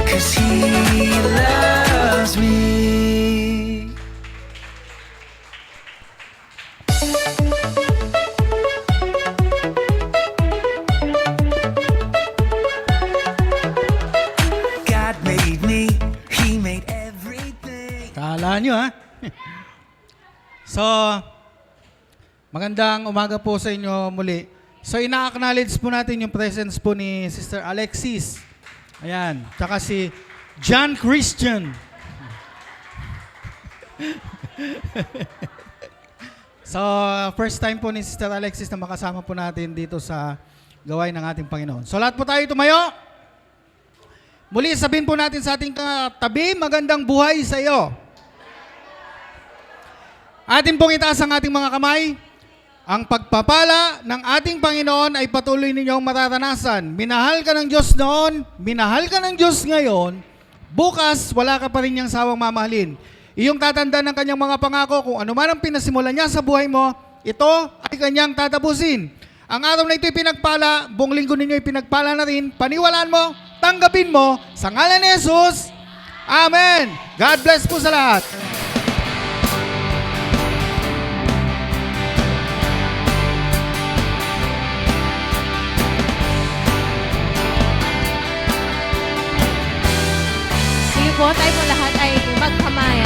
'Cause he loves me. God made me, he made everything. Kala nyo, ha? So, magandang umaga po sa inyo muli. So, ina-acknowledge po natin yung presence po ni Sister Alexis. Ayan. Tsaka si John Christian. So, first time po ni Sister Alexis na makasama po natin dito sa gawain ng ating Panginoon. So, lahat po tayo tumayo. Muli, sabihin po natin sa ating katabi, magandang buhay sa iyo. Atin pong itaas ang ating mga kamay. Ang pagpapala ng ating Panginoon ay patuloy ninyong mararanasan. Minahal ka ng Diyos noon, minahal ka ng Diyos ngayon, bukas wala ka pa rin niyang sawang mamahalin. Iyong tatandaan ng kanyang mga pangako, kung ano man ang pinasimulan niya sa buhay mo, ito ay kanyang tatapusin. Ang araw na ito'y pinagpala, buong linggo ninyo pinagpala na rin, paniwalaan mo, tanggapin mo, sa ngalan ni Jesus, Amen! God bless po sa lahat. Sige po, tayo po lahat ay magkamay